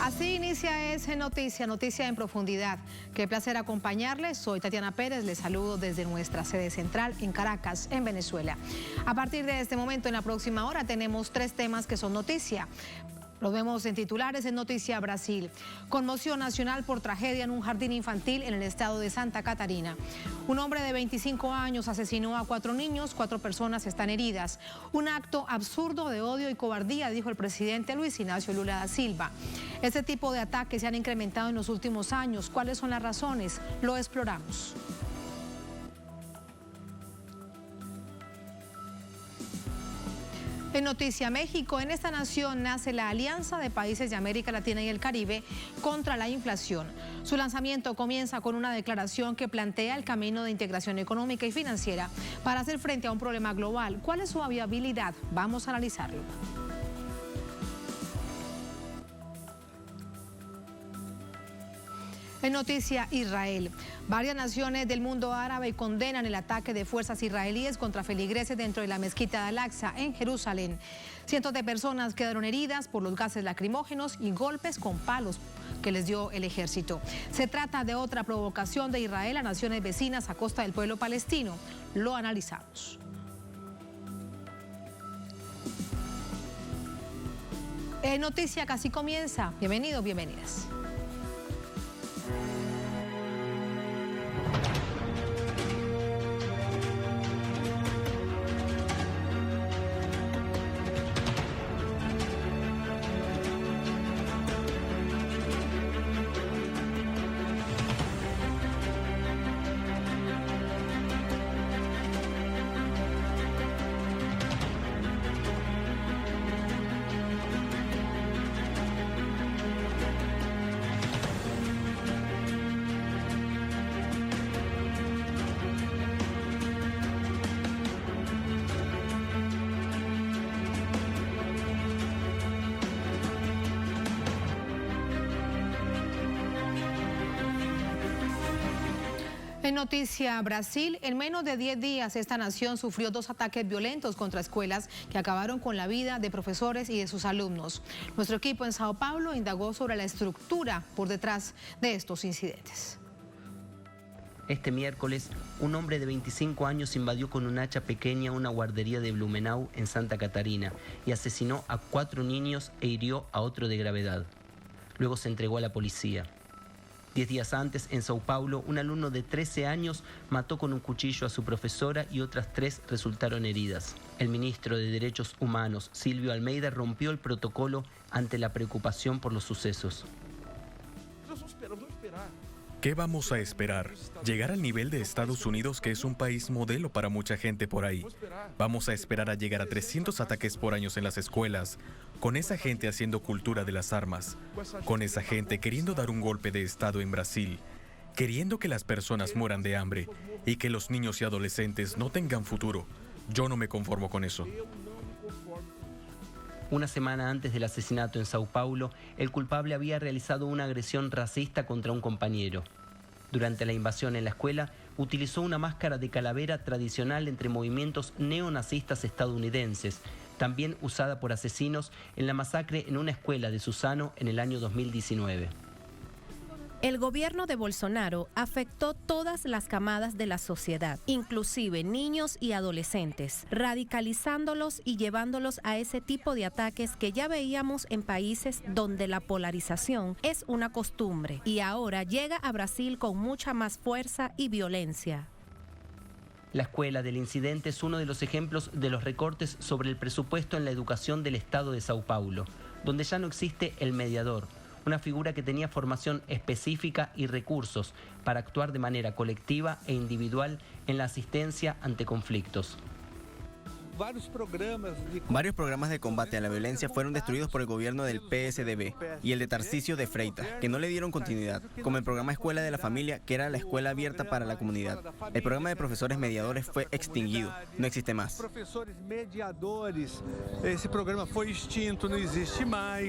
Así inicia Es Noticia, noticia en profundidad. Qué placer acompañarles. Soy Tatiana Pérez, les saludo desde nuestra sede central en Caracas, en Venezuela. A partir de este momento, en la próxima hora, tenemos 3 temas que son noticia. Lo vemos en titulares en Noticia Brasil. Conmoción nacional por tragedia en un jardín infantil en el estado de Santa Catarina. Un hombre de 25 años asesinó a 4 niños, 4 personas están heridas. Un acto absurdo de odio y cobardía, dijo el presidente Luis Ignacio Lula da Silva. Este tipo de ataques se han incrementado en los últimos años. ¿Cuáles son las razones? Lo exploramos. En Noticia México, en esta nación nace la Alianza de Países de América Latina y el Caribe contra la inflación. Su lanzamiento comienza con una declaración que plantea el camino de integración económica y financiera para hacer frente a un problema global. ¿Cuál es su viabilidad? Vamos a analizarlo. En Noticia Israel, varias naciones del mundo árabe condenan el ataque de fuerzas israelíes contra feligreses dentro de la mezquita de Al-Aqsa en Jerusalén. Cientos de personas quedaron heridas por los gases lacrimógenos y golpes con palos que les dio el ejército. Se trata de otra provocación de Israel a naciones vecinas a costa del pueblo palestino. Lo analizamos. Noticia casi comienza. Bienvenidos, bienvenidas. En Noticia Brasil, en menos de 10 días esta nación sufrió 2 ataques violentos contra escuelas que acabaron con la vida de profesores y de sus alumnos. Nuestro equipo en Sao Paulo indagó sobre la estructura por detrás de estos incidentes. Este miércoles, un hombre de 25 años invadió con un hacha pequeña una guardería de Blumenau en Santa Catarina y asesinó a 4 niños e hirió a otro de gravedad. Luego se entregó a la policía. 10 días antes, en Sao Paulo, un alumno de 13 años mató con un cuchillo a su profesora y otras 3 resultaron heridas. El ministro de Derechos Humanos, Silvio Almeida, rompió el protocolo ante la preocupación por los sucesos. ¿Qué vamos a esperar? ¿Llegar al nivel de Estados Unidos, que es un país modelo para mucha gente por ahí? ¿Vamos a esperar a llegar a 300 ataques por año en las escuelas? Con esa gente haciendo cultura de las armas, con esa gente queriendo dar un golpe de Estado en Brasil, queriendo que las personas mueran de hambre y que los niños y adolescentes no tengan futuro. Yo no me conformo con eso. Una semana antes del asesinato en Sao Paulo, el culpable había realizado una agresión racista contra un compañero. Durante la invasión en la escuela, utilizó una máscara de calavera tradicional entre movimientos neonazistas estadounidenses, también usada por asesinos en la masacre en una escuela de Suzano en el año 2019. El gobierno de Bolsonaro afectó todas las camadas de la sociedad, inclusive niños y adolescentes, radicalizándolos y llevándolos a ese tipo de ataques que ya veíamos en países donde la polarización es una costumbre y ahora llega a Brasil con mucha más fuerza y violencia. La escuela del incidente es uno de los ejemplos de los recortes sobre el presupuesto en la educación del estado de Sao Paulo, donde ya no existe el mediador, una figura que tenía formación específica y recursos para actuar de manera colectiva e individual en la asistencia ante conflictos. Varios programas de combate a la violencia fueron destruidos por el gobierno del PSDB y el de Tarcísio de Freitas, que no le dieron continuidad, como el programa Escuela de la Familia, que era la escuela abierta para la comunidad. El programa de profesores mediadores fue extinguido, no existe más. Profesores mediadores, ese programa fue extinto, no existe más.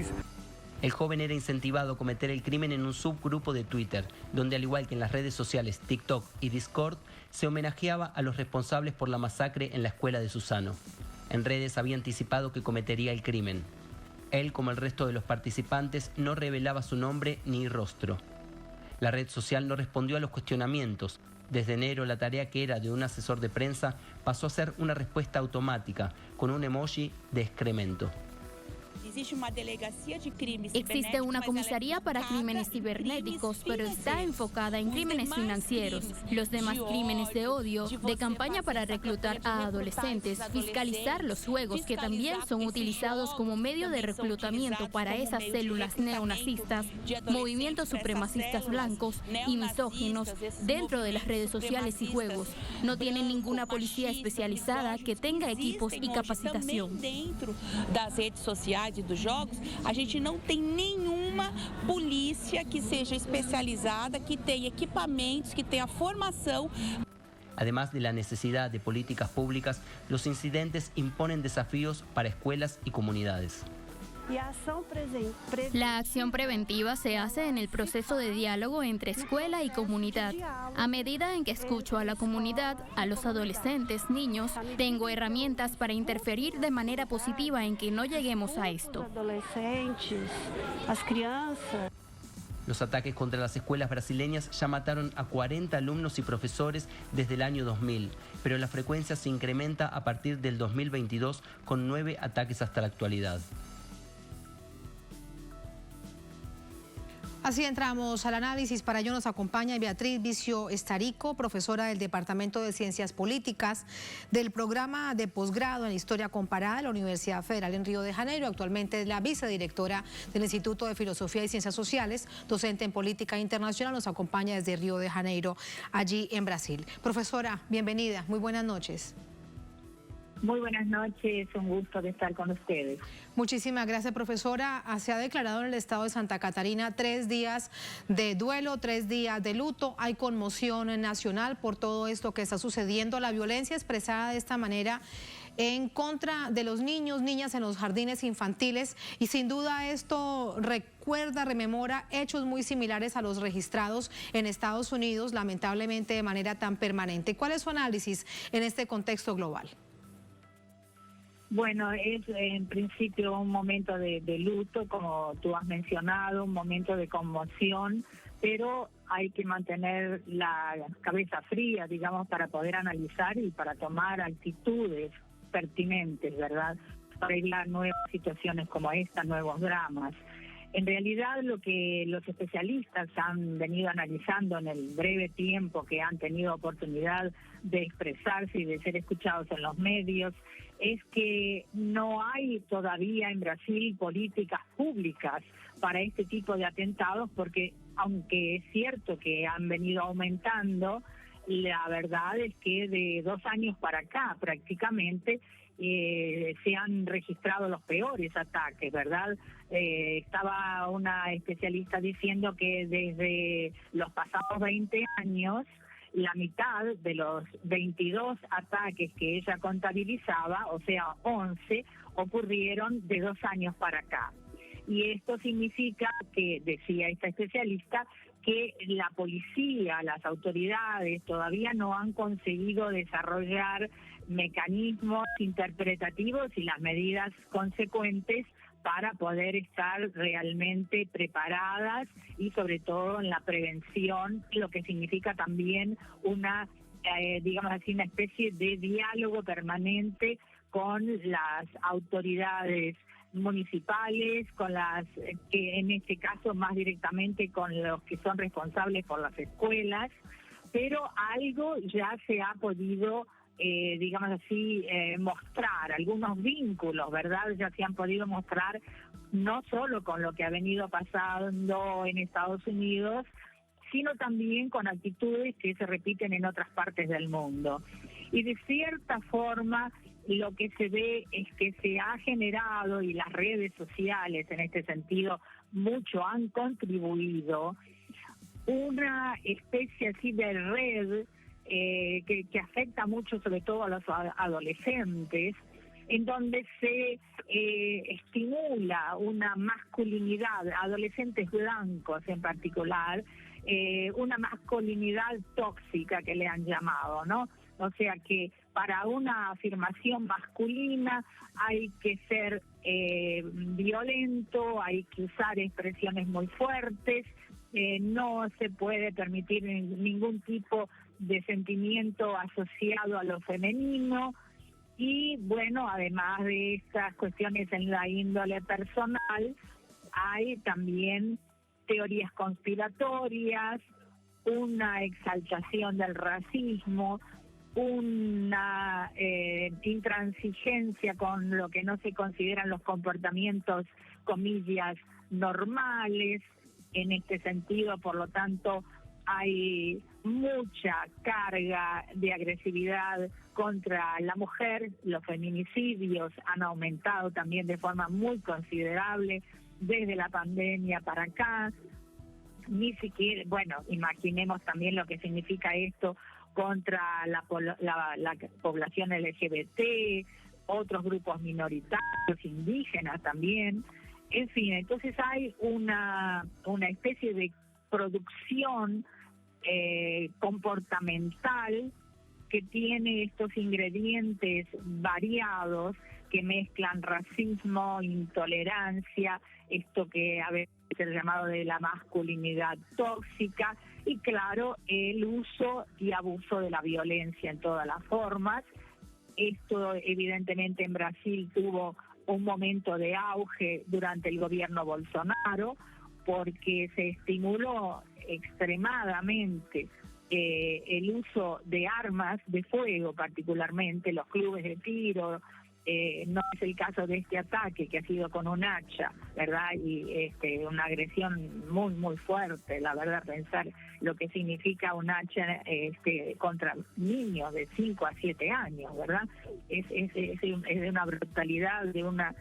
El joven era incentivado a cometer el crimen en un subgrupo de Twitter, donde al igual que en las redes sociales TikTok y Discord, se homenajeaba a los responsables por la masacre en la escuela de Suzano. En redes había anticipado que cometería el crimen. Él, como el resto de los participantes, no revelaba su nombre ni rostro. La red social no respondió a los cuestionamientos. Desde enero, la tarea que era de un asesor de prensa pasó a ser una respuesta automática, con un emoji de excremento. Existe una comisaría para crímenes cibernéticos, pero está enfocada en crímenes financieros. Los demás crímenes de odio, de campaña para reclutar a adolescentes, fiscalizar los juegos que también son utilizados como medio de reclutamiento para esas células neonazistas, movimientos supremacistas blancos y misóginos dentro de las redes sociales y juegos. No tienen ninguna policía especializada que tenga equipos y capacitación. Dos jogos, a gente não tem nenhuma polícia que seja especializada, que tenha equipamentos, que tenha formação. Además de la necesidad de políticas públicas, los incidentes imponen desafíos para escuelas y comunidades. La acción preventiva se hace en el proceso de diálogo entre escuela y comunidad. A medida en que escucho a la comunidad, a los adolescentes, niños, tengo herramientas para interferir de manera positiva en que no lleguemos a esto. Los ataques contra las escuelas brasileñas ya mataron a 40 alumnos y profesores desde el año 2000, pero la frecuencia se incrementa a partir del 2022 con 9 ataques hasta la actualidad. Así entramos al análisis. Para ello nos acompaña Beatriz Vicio Estarico, profesora del Departamento de Ciencias Políticas del programa de posgrado en Historia Comparada de la Universidad Federal en Río de Janeiro. Actualmente es la vicedirectora del Instituto de Filosofía y Ciencias Sociales, docente en Política Internacional. Nos acompaña desde Río de Janeiro, allí en Brasil. Profesora, bienvenida. Muy buenas noches. Muy buenas noches, un gusto de estar con ustedes. Muchísimas gracias, profesora. Se ha declarado en el estado de Santa Catarina 3 días de duelo, 3 días de luto. Hay conmoción nacional por todo esto que está sucediendo. La violencia expresada de esta manera en contra de los niños, niñas en los jardines infantiles, y sin duda esto rememora hechos muy similares a los registrados en Estados Unidos, lamentablemente de manera tan permanente. ¿Cuál es su análisis en este contexto global? Bueno, es en principio un momento de luto, como tú has mencionado, un momento de conmoción, pero hay que mantener la cabeza fría, digamos, para poder analizar y para tomar actitudes pertinentes, ¿verdad? Para evitar nuevas situaciones como esta, nuevos dramas. En realidad, lo que los especialistas han venido analizando en el breve tiempo que han tenido oportunidad de expresarse y de ser escuchados en los medios es que no hay todavía en Brasil políticas públicas para este tipo de atentados, porque aunque es cierto que han venido aumentando, la verdad es que de 2 años para acá prácticamente se han registrado los peores ataques, ¿verdad? Estaba una especialista diciendo que desde los pasados 20 años, la mitad de los 22 ataques que ella contabilizaba, o sea, 11, ocurrieron de 2 años para acá. Y esto significa que, decía esta especialista, que la policía, las autoridades todavía no han conseguido desarrollar mecanismos interpretativos y las medidas consecuentes para poder estar realmente preparadas y sobre todo en la prevención, lo que significa también una, digamos así, una especie de diálogo permanente con las autoridades municipales, con las que en este caso más directamente con los que son responsables por las escuelas, pero algo ya se ha podido digamos así, mostrar algunos vínculos, ¿verdad? Ya se han podido mostrar no solo con lo que ha venido pasando en Estados Unidos, sino también con actitudes que se repiten en otras partes del mundo. Y de cierta forma, lo que se ve es que se ha generado, y las redes sociales en este sentido mucho han contribuido, una especie así de red que afecta mucho sobre todo a los adolescentes, en donde se estimula una masculinidad, adolescentes blancos en particular, una masculinidad tóxica que le han llamado, ¿no? O sea que para una afirmación masculina hay que ser violento, hay que usar expresiones muy fuertes, no se puede permitir ningún tipo de sentimiento asociado a lo femenino. Y bueno, además de estas cuestiones en la índole personal, hay también teorías conspiratorias, una exaltación del racismo, una intransigencia con lo que no se consideran los comportamientos, comillas, normales. En este sentido, por lo tanto, hay mucha carga de agresividad contra la mujer. Los feminicidios han aumentado también de forma muy considerable desde la pandemia para acá. Ni siquiera, bueno, imaginemos también lo que significa esto contra la población LGBT, otros grupos minoritarios, indígenas también. En fin, entonces hay una especie de producción comportamental que tiene estos ingredientes variados que mezclan racismo, intolerancia, esto que a veces es llamado de la masculinidad tóxica, y claro, el uso y abuso de la violencia en todas las formas. Esto evidentemente en Brasil tuvo un momento de auge durante el gobierno Bolsonaro, porque se estimuló extremadamente el uso de armas de fuego, particularmente los clubes de tiro. No es el caso de este ataque, que ha sido con un hacha, ¿verdad? Y una agresión muy, muy fuerte, la verdad, pensar lo que significa un hacha contra niños de 5 a 7 años, ¿verdad? Es de una brutalidad, de una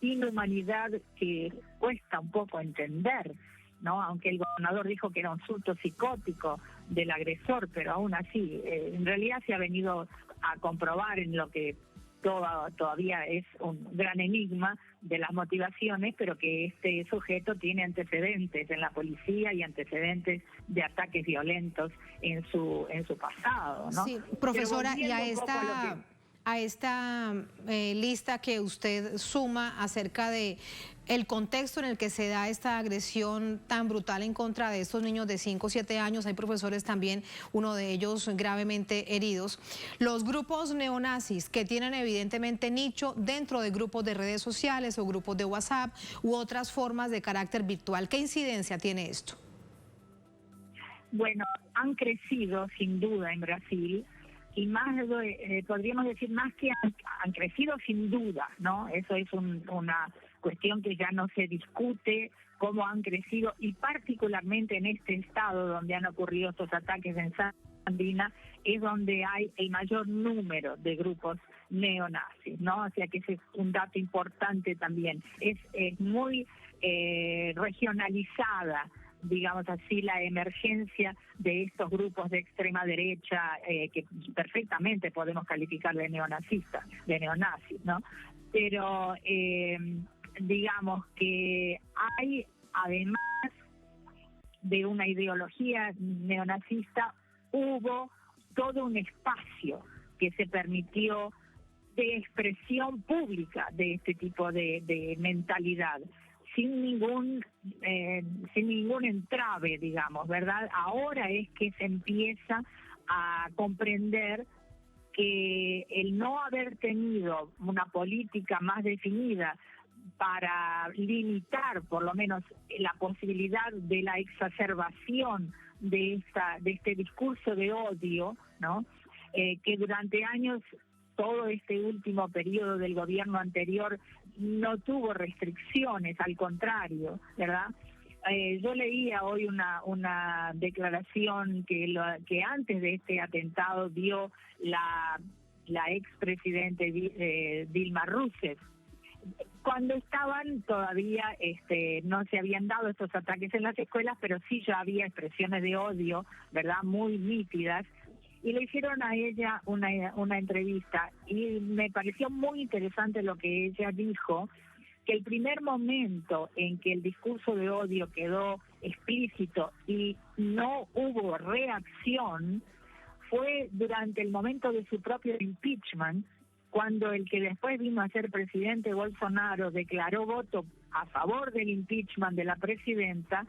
inhumanidad que cuesta un poco entender, ¿no? Aunque el gobernador dijo que era un susto psicótico del agresor, pero aún así, en realidad se ha venido a comprobar en lo que todavía es un gran enigma de las motivaciones, pero que este sujeto tiene antecedentes en la policía y antecedentes de ataques violentos en su pasado, ¿no? Sí, profesora, y a esta lista que usted suma acerca de el contexto en el que se da esta agresión tan brutal en contra de estos niños de 5 o 7 años, hay profesores también, uno de ellos gravemente heridos. Los grupos neonazis que tienen evidentemente nicho dentro de grupos de redes sociales o grupos de WhatsApp u otras formas de carácter virtual, ¿qué incidencia tiene esto? Bueno, han crecido sin duda en Brasil, y más, podríamos decir, más que han crecido sin duda, ¿no? Eso es una cuestión que ya no se discute, cómo han crecido, y particularmente en este estado donde han ocurrido estos ataques en Andina, es donde hay el mayor número de grupos neonazis, ¿no? O sea que ese es un dato importante también. Es muy regionalizada, digamos así, la emergencia de estos grupos de extrema derecha que perfectamente podemos calificar de neonazis, ¿no? Pero digamos que hay, además de una ideología neonazista, hubo todo un espacio que se permitió de expresión pública de este tipo de mentalidad, sin ningún entrave, digamos, ¿verdad? Ahora es que se empieza a comprender que el no haber tenido una política más definida para limitar por lo menos la posibilidad de la exacerbación de este discurso de odio, ¿no? Que durante años, todo este último periodo del gobierno anterior no tuvo restricciones, al contrario, ¿verdad? Yo leía hoy una declaración que antes de este atentado dio la expresidente Dilma Rousseff, cuando estaban todavía, no se habían dado estos ataques en las escuelas, pero sí ya había expresiones de odio, ¿verdad?, muy nítidas, y le hicieron a ella una entrevista, y me pareció muy interesante lo que ella dijo, que el primer momento en que el discurso de odio quedó explícito y no hubo reacción fue durante el momento de su propio impeachment, cuando el que después vino a ser presidente, Bolsonaro, declaró voto a favor del impeachment de la presidenta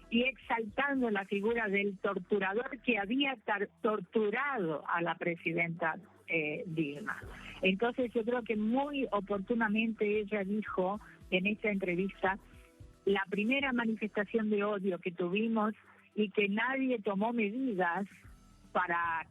y exaltando la figura del torturador que había torturado a la presidenta Dilma. Entonces yo creo que muy oportunamente ella dijo en esta entrevista, la primera manifestación de odio que tuvimos y que nadie tomó medidas para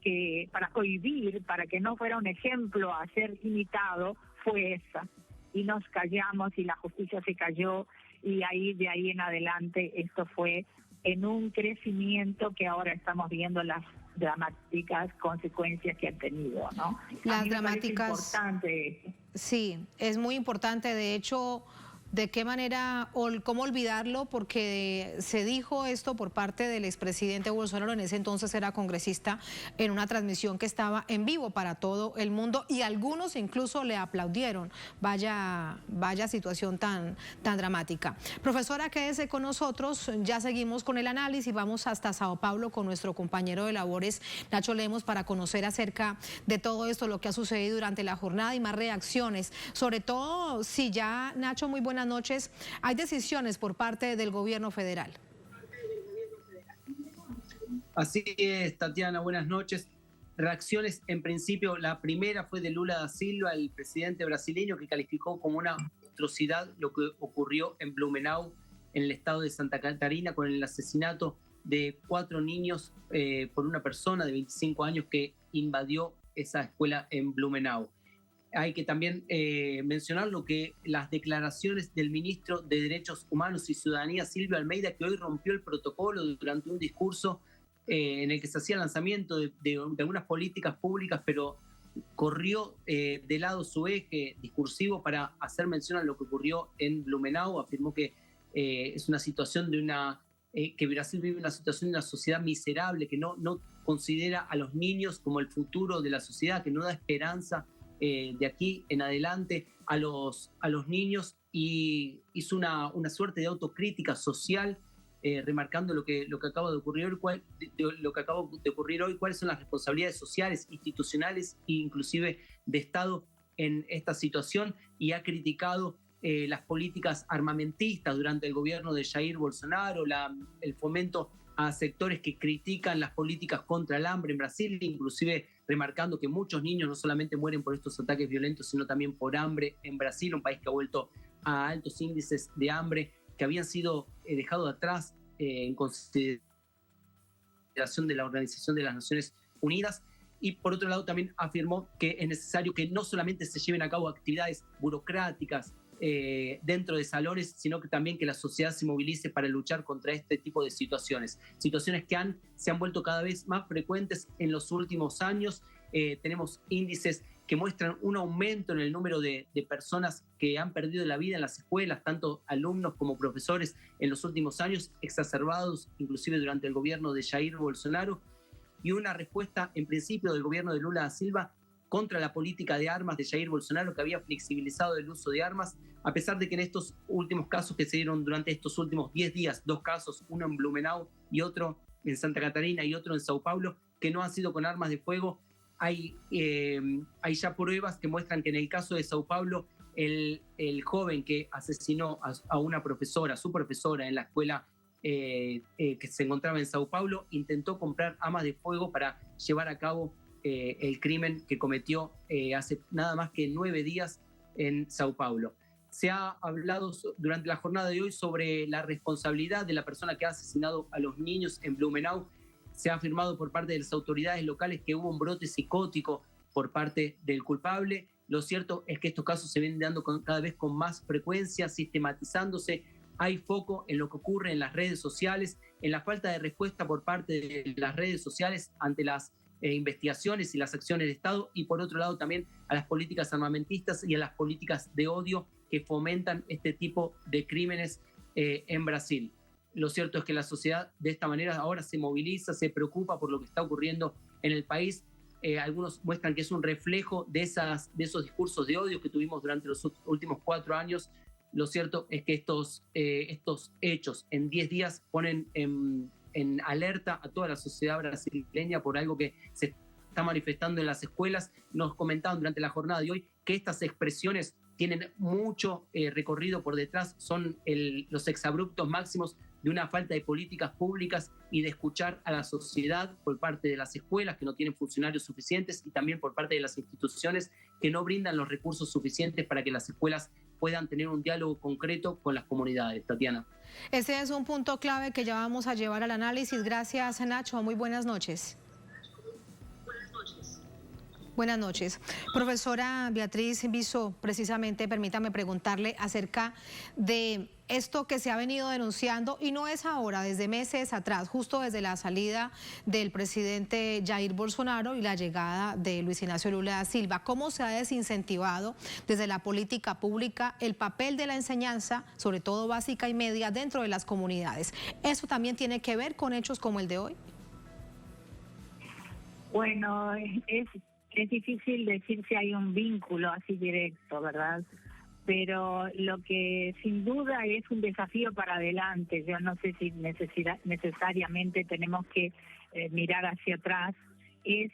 cohibir, para que no fuera un ejemplo a ser imitado, fue esa. Y nos callamos y la justicia se cayó y de ahí en adelante esto fue en un crecimiento que ahora estamos viendo las dramáticas consecuencias que han tenido, ¿no? Las dramáticas. Importante. Sí, es muy importante. De hecho, ¿de qué manera o cómo olvidarlo? Porque se dijo esto por parte del expresidente Bolsonaro, en ese entonces era congresista, en una transmisión que estaba en vivo para todo el mundo y algunos incluso le aplaudieron. Vaya situación tan dramática. Profesora, quédese con nosotros, ya seguimos con el análisis, vamos hasta Sao Paulo con nuestro compañero de labores, Nacho Lemos, para conocer acerca de todo esto, lo que ha sucedido durante la jornada y más reacciones. Sobre todo, si ya, Nacho, muy buenas noches. Hay decisiones por parte del gobierno federal. Así es, Tatiana, buenas noches. Reacciones, en principio, la primera fue de Lula da Silva, el presidente brasileño, que calificó como una atrocidad lo que ocurrió en Blumenau, en el estado de Santa Catarina, con el asesinato de 4 niños por una persona de 25 años que invadió esa escuela en Blumenau. Hay que también mencionar lo que las declaraciones del ministro de Derechos Humanos y Ciudadanía, Silvio Almeida, que hoy rompió el protocolo durante un discurso en el que se hacía el lanzamiento de algunas políticas públicas, pero corrió de lado su eje discursivo para hacer mención a lo que ocurrió en Blumenau. Afirmó que es una situación que Brasil vive una situación de una sociedad miserable, que no considera a los niños como el futuro de la sociedad, que no da esperanza de aquí en adelante a los niños, y hizo una suerte de autocrítica social, remarcando lo que acaba de ocurrir hoy, cuáles son las responsabilidades sociales, institucionales e inclusive de Estado en esta situación, y ha criticado las políticas armamentistas durante el gobierno de Jair Bolsonaro, el fomento a sectores que critican las políticas contra el hambre en Brasil, inclusive remarcando que muchos niños no solamente mueren por estos ataques violentos, sino también por hambre en Brasil, un país que ha vuelto a altos índices de hambre que habían sido dejados atrás en consideración de la Organización de las Naciones Unidas. Y por otro lado también afirmó que es necesario que no solamente se lleven a cabo actividades burocráticas dentro de salones, sino que también que la sociedad se movilice para luchar contra este tipo de situaciones que se han vuelto cada vez más frecuentes en los últimos años. Tenemos índices que muestran un aumento en el número de personas que han perdido la vida en las escuelas, tanto alumnos como profesores, en los últimos años, exacerbados inclusive durante el gobierno de Jair Bolsonaro, y una respuesta en principio del gobierno de Lula da Silva contra la política de armas de Jair Bolsonaro, que había flexibilizado el uso de armas, a pesar de que en estos últimos casos que se dieron durante estos últimos 10 días, 2 casos, uno en Blumenau y otro en Santa Catarina y otro en Sao Paulo, que no han sido con armas de fuego, hay ya pruebas que muestran que en el caso de Sao Paulo, el joven que asesinó a una profesora, su profesora en la escuela que se encontraba en Sao Paulo, intentó comprar armas de fuego para llevar a cabo el crimen que cometió hace nada más que 9 días en Sao Paulo. Se ha hablado durante la jornada de hoy sobre la responsabilidad de la persona que ha asesinado a los niños en Blumenau. Se ha afirmado por parte de las autoridades locales que hubo un brote psicótico por parte del culpable. Lo cierto es que estos casos se vienen dando cada vez con más frecuencia, sistematizándose. Hay foco en lo que ocurre en las redes sociales, en la falta de respuesta por parte de las redes sociales ante las investigaciones y las acciones de Estado, y por otro lado también a las políticas armamentistas y a las políticas de odio que fomentan este tipo de crímenes en Brasil. Lo cierto es que la sociedad de esta manera ahora se moviliza, se preocupa por lo que está ocurriendo en el país. Algunos muestran que es un reflejo de esos discursos de odio que tuvimos durante los últimos 4 años. Lo cierto es que estos hechos en 10 días ponen en alerta a toda la sociedad brasileña por algo que se está manifestando en las escuelas. Nos comentaban durante la jornada de hoy que estas expresiones tienen mucho recorrido por detrás, son los exabruptos máximos de una falta de políticas públicas y de escuchar a la sociedad por parte de las escuelas que no tienen funcionarios suficientes y también por parte de las instituciones que no brindan los recursos suficientes para que las escuelas puedan tener un diálogo concreto con las comunidades. Tatiana. Ese es un punto clave que ya vamos a llevar al análisis. Gracias, Nacho. Muy buenas noches. Buenas noches. Profesora Beatriz Viso, precisamente permítame preguntarle acerca de esto que se ha venido denunciando, y no es ahora, desde meses atrás, justo desde la salida del presidente Jair Bolsonaro y la llegada de Luis Ignacio Lula da Silva. ¿Cómo se ha desincentivado desde la política pública el papel de la enseñanza, sobre todo básica y media, dentro de las comunidades? ¿Eso también tiene que ver con hechos como el de hoy? Bueno, es difícil decir si hay un vínculo así directo, ¿verdad? Pero lo que sin duda es un desafío para adelante. Yo no sé si necesariamente tenemos que mirar hacia atrás. Es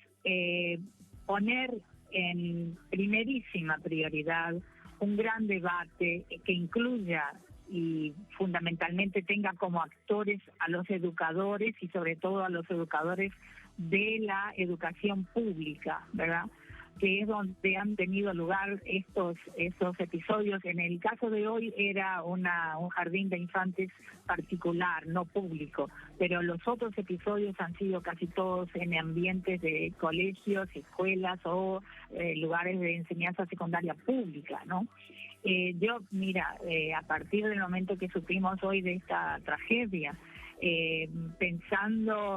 poner en primerísima prioridad un gran debate que incluya y fundamentalmente tenga como actores a los educadores y sobre todo a los educadores de la educación pública, ¿verdad?, que es donde han tenido lugar estos episodios. En el caso de hoy era un jardín de infantes particular, no público, pero los otros episodios han sido casi todos en ambientes de colegios, escuelas o lugares de enseñanza secundaria pública, ¿no? A partir del momento que supimos hoy de esta tragedia,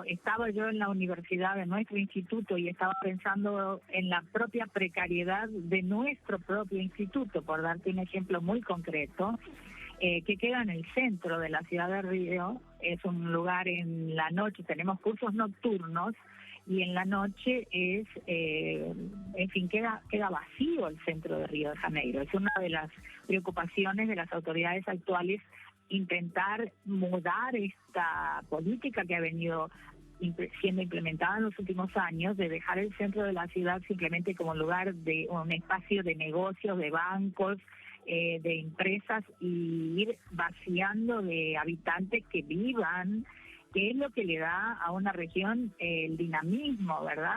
estaba yo en la universidad de nuestro instituto y estaba pensando en la propia precariedad de nuestro propio instituto, por darte un ejemplo muy concreto, que queda en el centro de la ciudad de Río. Es un lugar en la noche, tenemos cursos nocturnos y en la noche queda vacío el centro de Río de Janeiro. Es una de las preocupaciones de las autoridades actuales, intentar mudar esta política que ha venido siendo implementada en los últimos años, de dejar el centro de la ciudad simplemente como un espacio de negocios, de bancos, de empresas, y ir vaciando de habitantes que vivan, que es lo que le da a una región el dinamismo, ¿verdad?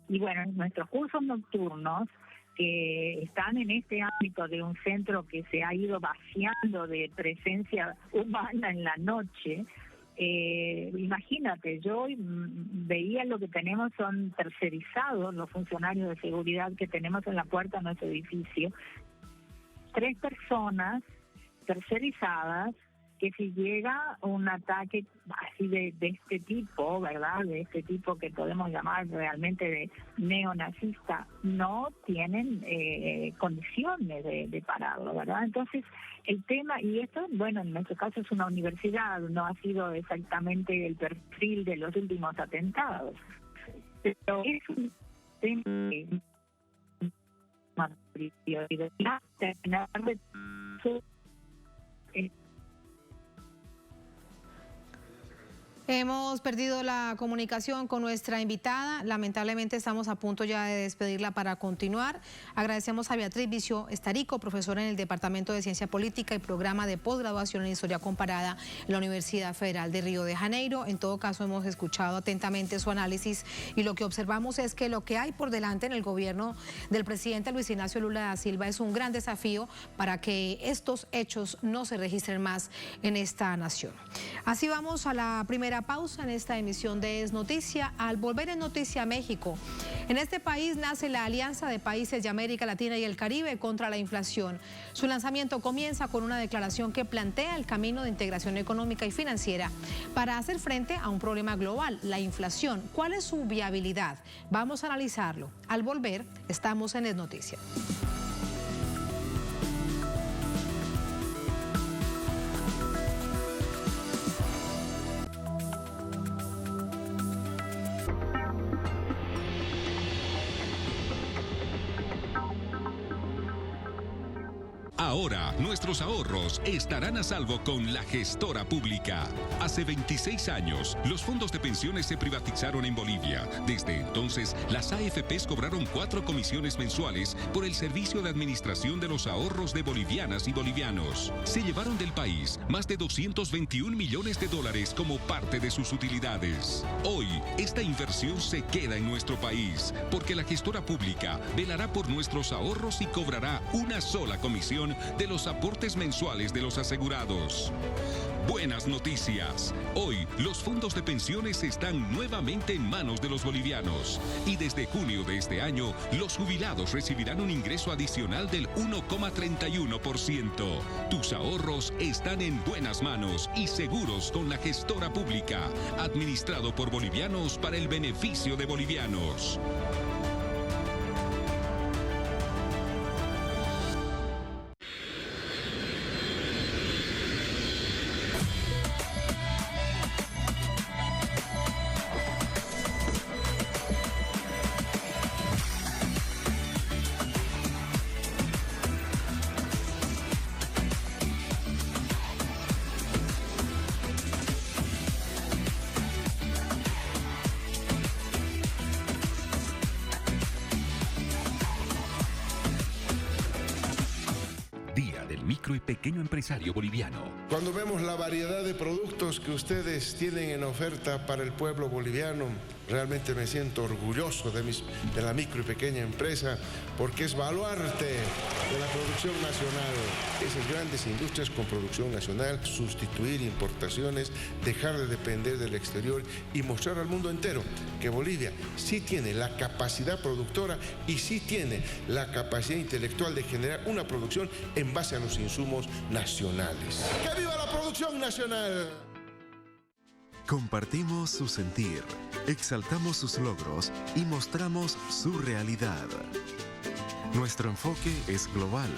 Y bueno, nuestros cursos nocturnos que están en este ámbito de un centro que se ha ido vaciando de presencia humana en la noche. Imagínate, yo veía lo que tenemos son tercerizados los funcionarios de seguridad que tenemos en la puerta de nuestro edificio. 3 personas tercerizadas que si llega un ataque así de este tipo, ¿verdad?, de este tipo que podemos llamar realmente de neonazista, no tienen condiciones de pararlo, ¿verdad? Entonces, el tema, y esto, bueno, en nuestro caso es una universidad, no ha sido exactamente el perfil de los últimos atentados, pero es un tema de prioridad, Hemos perdido la comunicación con nuestra invitada. Lamentablemente estamos a punto ya de despedirla para continuar. Agradecemos a Beatriz Viso Estarico, profesora en el Departamento de Ciencia Política y Programa de Posgraduación en Historia Comparada en la Universidad Federal de Río de Janeiro. En todo caso, hemos escuchado atentamente su análisis y lo que observamos es que lo que hay por delante en el gobierno del presidente Luis Ignacio Lula da Silva es un gran desafío para que estos hechos no se registren más en esta nación. Así vamos a la primera pausa en esta emisión de Es Noticia. Al volver en Noticia México, en este país nace la Alianza de Países de América Latina y el Caribe contra la inflación. Su lanzamiento comienza con una declaración que plantea el camino de integración económica y financiera para hacer frente a un problema global, la inflación. ¿Cuál es su viabilidad? Vamos a analizarlo. Al volver, estamos en Es Noticia. Ahora, nuestros ahorros estarán a salvo con la Gestora Pública. Hace 26 años, los fondos de pensiones se privatizaron en Bolivia. Desde entonces, las AFPs cobraron 4 comisiones mensuales por el servicio de administración de los ahorros de bolivianas y bolivianos. Se llevaron del país más de 221 millones de dólares como parte de sus utilidades. Hoy, esta inversión se queda en nuestro país, porque la Gestora Pública velará por nuestros ahorros y cobrará una sola comisión de los aportes mensuales de los asegurados. Buenas noticias. Hoy, los fondos de pensiones están nuevamente en manos de los bolivianos. Y desde junio de este año, los jubilados recibirán un ingreso adicional del 1,31%. Tus ahorros están en buenas manos y seguros con la Gestora Pública, administrado por bolivianos para el beneficio de bolivianos. Micro y pequeño empresario boliviano. Cuando vemos la variedad de productos que ustedes tienen en oferta para el pueblo boliviano, realmente me siento orgulloso de la micro y pequeña empresa, porque es baluarte de la producción nacional. Esas grandes industrias con producción nacional, sustituir importaciones, dejar de depender del exterior y mostrar al mundo entero que Bolivia sí tiene la capacidad productora y sí tiene la capacidad intelectual de generar una producción en base a los insumos nacionales. ¡Que viva la producción nacional! Compartimos su sentir, exaltamos sus logros y mostramos su realidad. Nuestro enfoque es global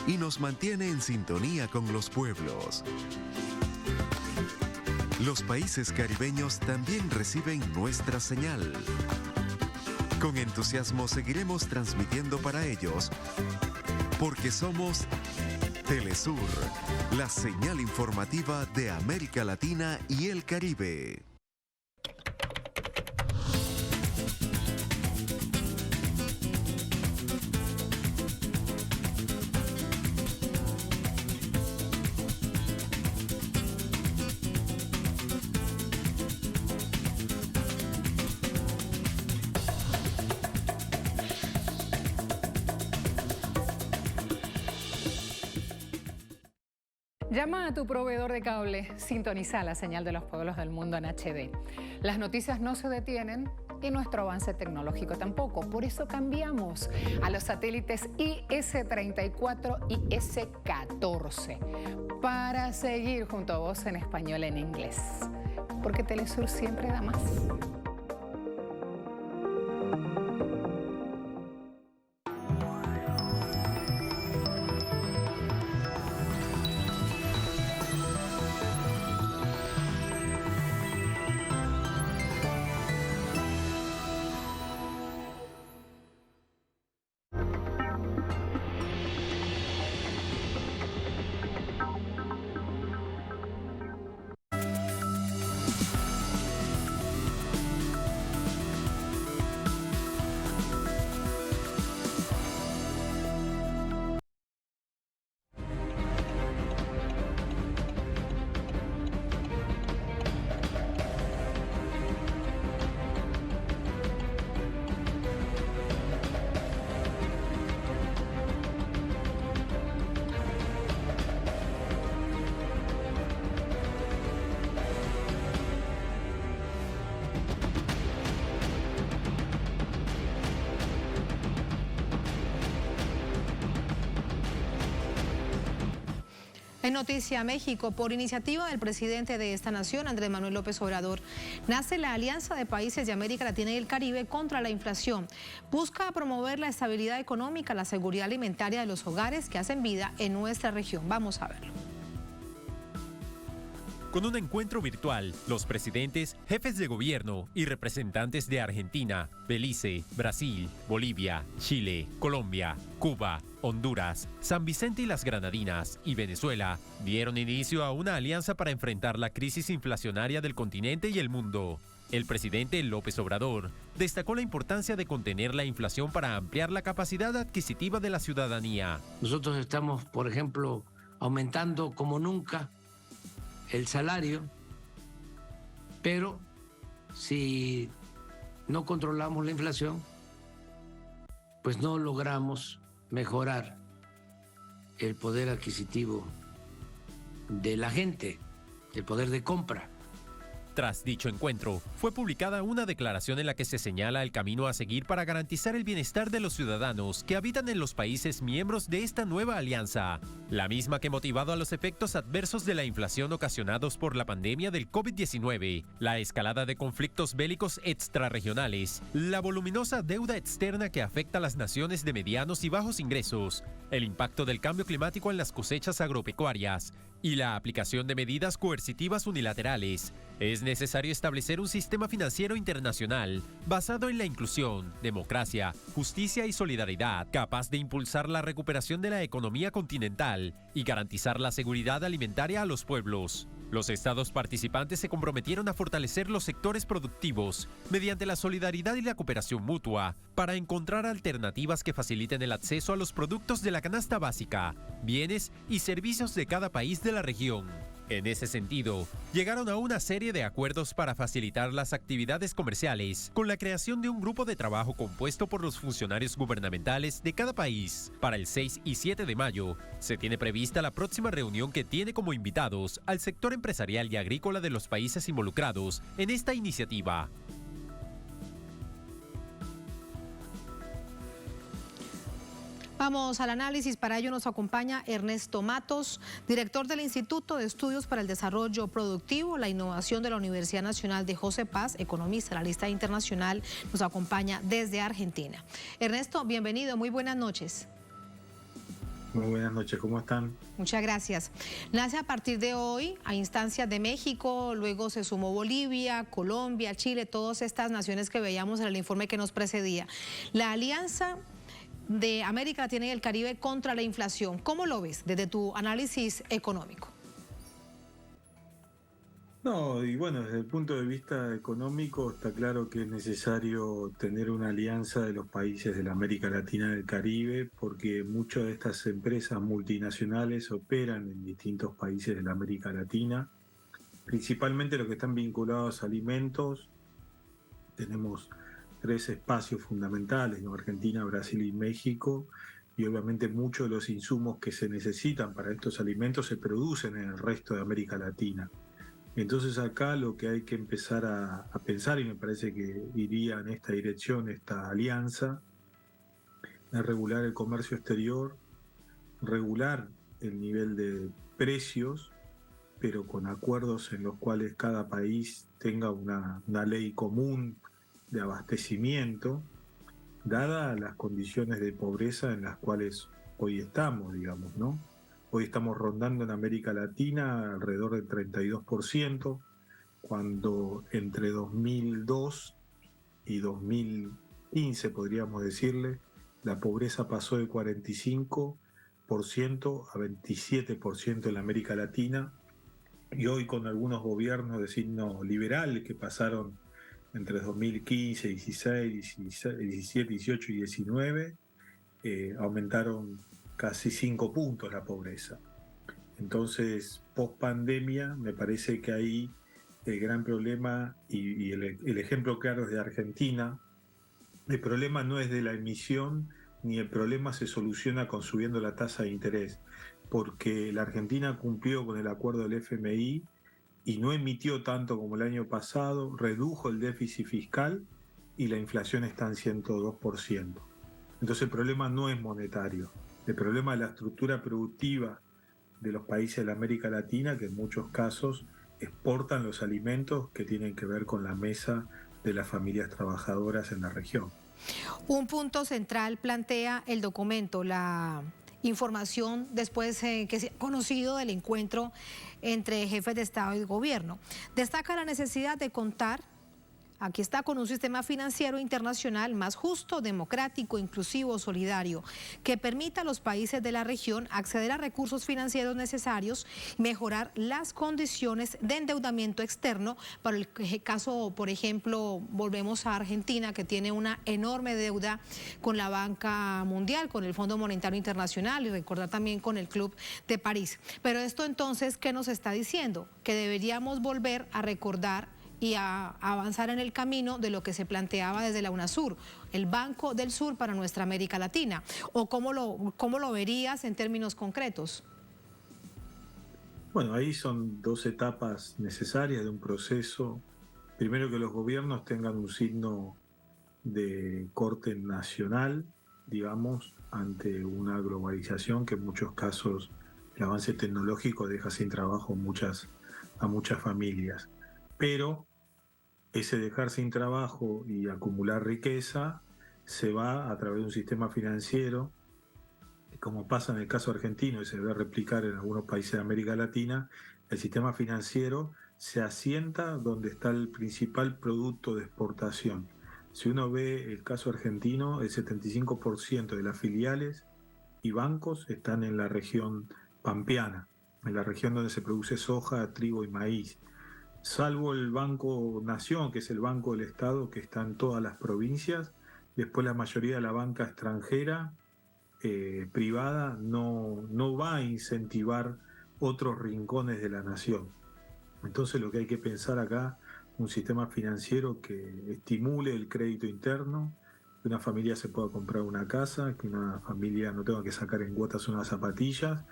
y nos mantiene en sintonía con los pueblos. Los países caribeños también reciben nuestra señal. Con entusiasmo seguiremos transmitiendo para ellos, porque somos Telesur, la señal informativa de América Latina y el Caribe. Llama a tu proveedor de cable, sintoniza la señal de los pueblos del mundo en HD. Las noticias no se detienen y nuestro avance tecnológico tampoco. Por eso cambiamos a los satélites IS-34 y IS-14 para seguir junto a vos en español y en inglés. Porque Telesur siempre da más. En Noticia México, por iniciativa del presidente de esta nación, Andrés Manuel López Obrador, nace la Alianza de Países de América Latina y el Caribe contra la inflación. Busca promover la estabilidad económica, la seguridad alimentaria de los hogares que hacen vida en nuestra región. Vamos a verlo. con un encuentro virtual, los presidentes, jefes de gobierno y representantes de Argentina, Belice, Brasil, Bolivia, Chile, Colombia, Cuba, Honduras, San Vicente y las Granadinas y Venezuela dieron inicio a una alianza para enfrentar la crisis inflacionaria del continente y el mundo. El presidente López Obrador destacó la importancia de contener la inflación para ampliar la capacidad adquisitiva de la ciudadanía. Nosotros estamos, por ejemplo, aumentando como nunca el salario, pero si no controlamos la inflación, pues no logramos mejorar el poder adquisitivo de la gente, el poder de compra. Tras dicho encuentro, fue publicada una declaración en la que se señala el camino a seguir para garantizar el bienestar de los ciudadanos que habitan en los países miembros de esta nueva alianza, la misma que ha motivado a los efectos adversos de la inflación ocasionados por la pandemia del COVID-19, la escalada de conflictos bélicos extrarregionales, la voluminosa deuda externa que afecta a las naciones de medianos y bajos ingresos, el impacto del cambio climático en las cosechas agropecuarias y la aplicación de medidas coercitivas unilaterales. Es necesario establecer un sistema financiero internacional basado en la inclusión, democracia, justicia y solidaridad, capaz de impulsar la recuperación de la economía continental y garantizar la seguridad alimentaria a los pueblos. Los estados participantes se comprometieron a fortalecer los sectores productivos mediante la solidaridad y la cooperación mutua para encontrar alternativas que faciliten el acceso a los productos de la canasta básica, bienes y servicios de cada país de la región. En ese sentido, llegaron a una serie de acuerdos para facilitar las actividades comerciales, con la creación de un grupo de trabajo compuesto por los funcionarios gubernamentales de cada país. Para el 6 y 7 de mayo, se tiene prevista la próxima reunión que tiene como invitados al sector empresarial y agrícola de los países involucrados en esta iniciativa. Vamos al análisis. Para ello nos acompaña Ernesto Matos, director del Instituto de Estudios para el Desarrollo Productivo, la Innovación de la Universidad Nacional de José Paz, economista, analista internacional, nos acompaña desde Argentina. Ernesto, bienvenido, muy buenas noches. Muy buenas noches, ¿cómo están? Muchas gracias. Nace a partir de hoy, a instancias de México, luego se sumó Bolivia, Colombia, Chile, todas estas naciones que veíamos en el informe que nos precedía. La alianza de América Latina y el Caribe contra la inflación, ¿cómo lo ves desde tu análisis económico? No, y bueno, desde el punto de vista económico está claro que es necesario tener una alianza de los países de la América Latina y del Caribe, porque muchas de estas empresas multinacionales operan en distintos países de la América Latina, principalmente los que están vinculados a alimentos. Tenemos 3 espacios fundamentales, ¿no? Argentina, Brasil y México, y obviamente muchos de los insumos que se necesitan para estos alimentos se producen en el resto de América Latina. Entonces acá lo que hay que empezar a pensar, y me parece que iría en esta dirección esta alianza, es regular el comercio exterior, regular el nivel de precios, pero con acuerdos en los cuales cada país tenga una ley común de abastecimiento, dadas las condiciones de pobreza en las cuales hoy estamos, digamos, ¿no? Hoy estamos rondando en América Latina alrededor del 32%, cuando entre 2002 y 2015, podríamos decirle, la pobreza pasó de 45% a 27% en la América Latina, y hoy con algunos gobiernos de signo liberal que pasaron entre 2015, 16, 17, 18 y 19, aumentaron casi 5 puntos la pobreza. Entonces, post pandemia, me parece que ahí el gran problema, y el ejemplo claro es de Argentina, el problema no es de la emisión, ni el problema se soluciona con subiendo la tasa de interés, porque la Argentina cumplió con el acuerdo del FMI y no emitió tanto como el año pasado, redujo el déficit fiscal y la inflación está en 102%. Entonces el problema no es monetario, el problema es la estructura productiva de los países de la América Latina, que en muchos casos exportan los alimentos que tienen que ver con la mesa de las familias trabajadoras en la región. Un punto central plantea el documento, la información después que se ha conocido del encuentro entre jefes de Estado y gobierno. Destaca la necesidad de contar, aquí está, con un sistema financiero internacional más justo, democrático, inclusivo, solidario, que permita a los países de la región acceder a recursos financieros necesarios y mejorar las condiciones de endeudamiento externo. Para el caso, por ejemplo, volvemos a Argentina, que tiene una enorme deuda con la banca mundial, con el Fondo Monetario Internacional, y recordar también con el Club de París. Pero esto entonces, ¿qué nos está diciendo? Que deberíamos volver a recordar y a avanzar en el camino de lo que se planteaba desde la UNASUR, el Banco del Sur para nuestra América Latina. ¿O cómo lo verías en términos concretos? Bueno, ahí son dos etapas necesarias de un proceso. Primero, que los gobiernos tengan un signo de corte nacional, digamos, ante una globalización que en muchos casos el avance tecnológico deja sin trabajo a muchas familias. Pero ese dejar sin trabajo y acumular riqueza se va a través de un sistema financiero, como pasa en el caso argentino y se debe replicar en algunos países de América Latina. El sistema financiero se asienta donde está el principal producto de exportación. Si uno ve el caso argentino, el 75% de las filiales y bancos están en la región pampeana, en la región donde se produce soja, trigo y maíz. Salvo el Banco Nación, que es el Banco del Estado, que está en todas las provincias. Después la mayoría de la banca extranjera, privada, no va a incentivar otros rincones de la nación. Entonces lo que hay que pensar acá, un sistema financiero que estimule el crédito interno, que una familia se pueda comprar una casa, que una familia no tenga que sacar en cuotas unas zapatillas,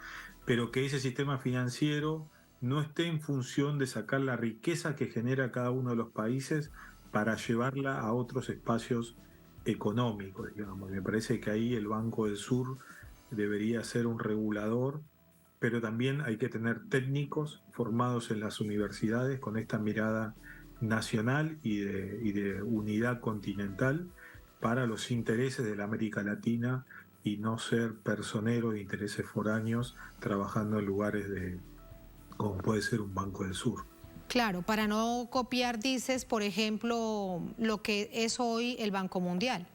pero que ese sistema financiero no esté en función de sacar la riqueza que genera cada uno de los países para llevarla a otros espacios económicos, digamos. Me parece que ahí el Banco del Sur debería ser un regulador, pero también hay que tener técnicos formados en las universidades con esta mirada nacional y de unidad continental para los intereses de la América Latina y no ser personero de intereses foráneos trabajando en lugares como puede ser un Banco del Sur. Claro, para no copiar, dices, por ejemplo, lo que es hoy el Banco Mundial,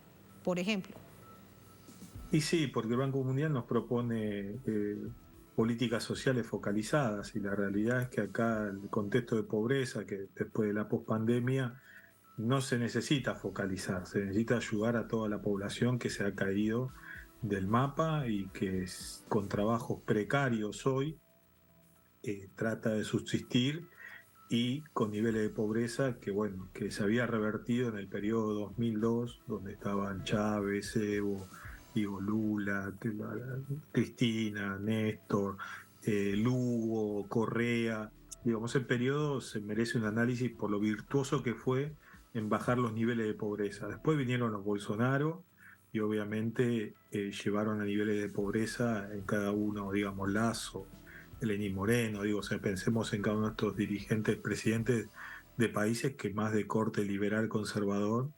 por ejemplo. Y sí, porque el Banco Mundial nos propone políticas sociales focalizadas, y la realidad es que acá el contexto de pobreza, que después de la pospandemia, no se necesita focalizar, se necesita ayudar a toda la población que se ha caído del mapa y que con trabajos precarios hoy trata de subsistir, y con niveles de pobreza que se había revertido en el periodo 2002, donde estaban Chávez, Evo, Lula, Cristina, Néstor, Lugo, Correa. Digamos, ese periodo se merece un análisis por lo virtuoso que fue en bajar los niveles de pobreza. Después vinieron los Bolsonaro y obviamente llevaron a niveles de pobreza en cada uno, digamos, Lasso, Lenín Moreno, pensemos en cada uno de estos dirigentes, presidentes de países que más de corte liberal conservador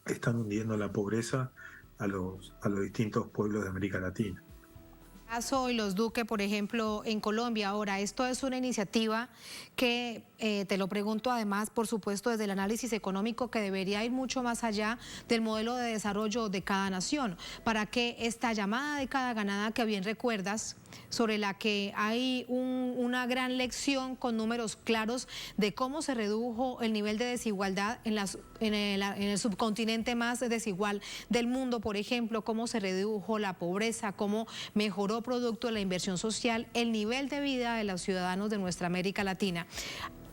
están hundiendo la pobreza a los distintos pueblos de América Latina. Y los Duque, por ejemplo, en Colombia. Ahora, esto es una iniciativa que, te lo pregunto además, por supuesto, desde el análisis económico, que debería ir mucho más allá del modelo de desarrollo de cada nación, para que esta llamada de cada ganada, que bien recuerdas, sobre la que hay una gran lección con números claros de cómo se redujo el nivel de desigualdad en el subcontinente más desigual del mundo, por ejemplo, cómo se redujo la pobreza, cómo mejoró producto de la inversión social el nivel de vida de los ciudadanos de nuestra América Latina.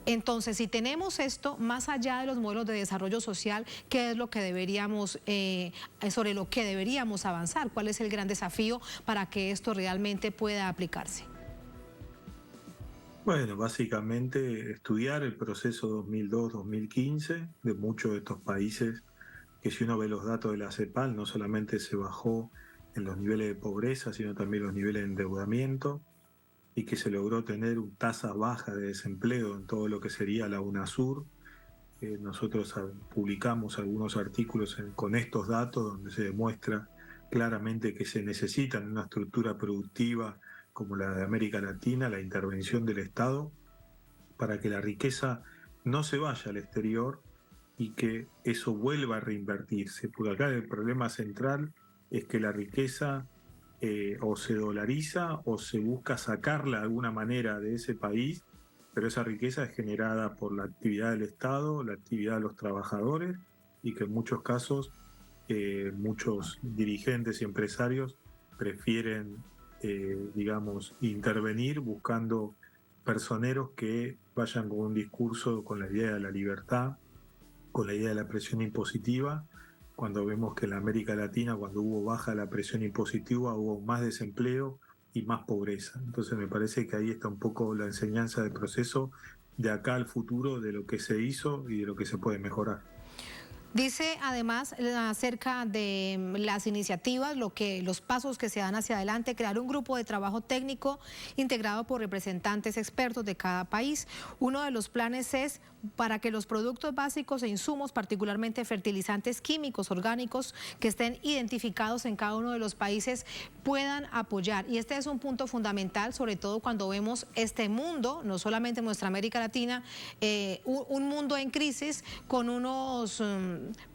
Entonces, si tenemos esto, más allá de los modelos de desarrollo social, ¿qué es lo que sobre lo que deberíamos avanzar? ¿Cuál es el gran desafío para que esto realmente pueda aplicarse? Bueno, básicamente estudiar el proceso 2002-2015 de muchos de estos países, que si uno ve los datos de la CEPAL, no solamente se bajó en los niveles de pobreza, sino también los niveles de endeudamiento, y que se logró tener tasas bajas de desempleo en todo lo que sería la UNASUR. Nosotros publicamos algunos artículos con estos datos donde se demuestra claramente que se necesita en una estructura productiva como la de América Latina, la intervención del Estado para que la riqueza no se vaya al exterior y que eso vuelva a reinvertirse. Porque acá el problema central es que la riqueza o se dolariza o se busca sacarla de alguna manera de ese país, pero esa riqueza es generada por la actividad del Estado, la actividad de los trabajadores, y que en muchos casos muchos dirigentes y empresarios prefieren, intervenir buscando personeros que vayan con un discurso con la idea de la libertad, con la idea de la presión impositiva, cuando vemos que en la América Latina, cuando hubo baja la presión impositiva, hubo más desempleo y más pobreza. Entonces me parece que ahí está un poco la enseñanza del proceso de acá al futuro, de lo que se hizo y de lo que se puede mejorar. Dice además acerca de las iniciativas, los pasos que se dan hacia adelante, crear un grupo de trabajo técnico integrado por representantes expertos de cada país. Uno de los planes es para que los productos básicos e insumos, particularmente fertilizantes químicos, orgánicos, que estén identificados en cada uno de los países, puedan apoyar. Y este es un punto fundamental, sobre todo cuando vemos este mundo, no solamente en nuestra América Latina, un mundo en crisis con unos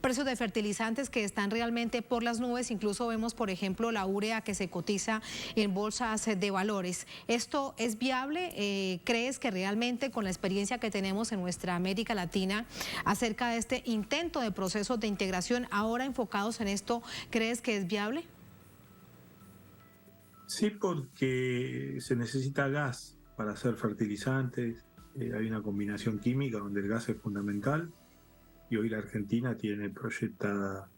precios de fertilizantes que están realmente por las nubes. Incluso vemos, por ejemplo, la urea que se cotiza en bolsas de valores. ¿Esto es viable? ¿Crees que realmente con la experiencia que tenemos en nuestra América Latina acerca de este intento de procesos de integración ahora enfocados en esto, crees que es viable? Sí, porque se necesita gas para hacer fertilizantes, hay una combinación química donde el gas es fundamental, y hoy la Argentina tiene proyectada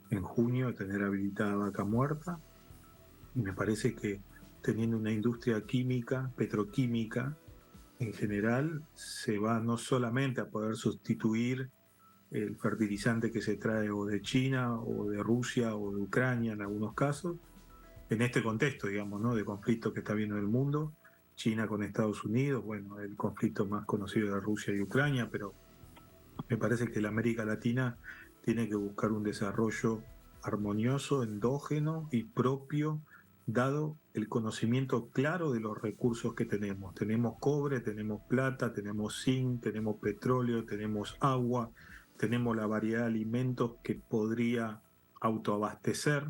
en junio tener habilitada Vaca Muerta, y me parece que teniendo una industria química, petroquímica, en general, se va no solamente a poder sustituir el fertilizante que se trae o de China o de Rusia o de Ucrania en algunos casos, en este contexto, digamos, ¿no?, de conflicto que está viendo el mundo, China con Estados Unidos, bueno, el conflicto más conocido de Rusia y Ucrania, pero me parece que la América Latina tiene que buscar un desarrollo armonioso, endógeno y propio, dado el conocimiento claro de los recursos que tenemos. Tenemos cobre, tenemos plata, tenemos zinc, tenemos petróleo, tenemos agua, tenemos la variedad de alimentos que podría autoabastecer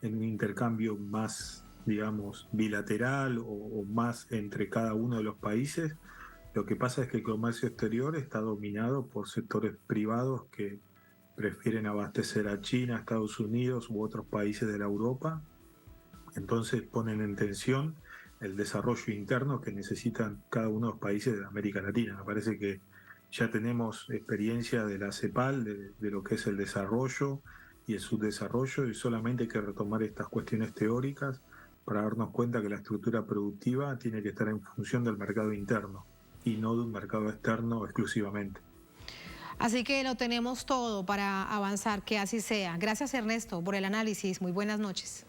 en un intercambio más, digamos, bilateral o más entre cada uno de los países. Lo que pasa es que el comercio exterior está dominado por sectores privados que prefieren abastecer a China, a Estados Unidos u otros países de la Europa. Entonces ponen en tensión el desarrollo interno que necesitan cada uno de los países de América Latina. Me parece que ya tenemos experiencia de la CEPAL, de lo que es el desarrollo y el subdesarrollo, y solamente hay que retomar estas cuestiones teóricas para darnos cuenta que la estructura productiva tiene que estar en función del mercado interno y no de un mercado externo exclusivamente. Así que lo tenemos todo para avanzar, que así sea. Gracias, Ernesto, por el análisis. Muy buenas noches.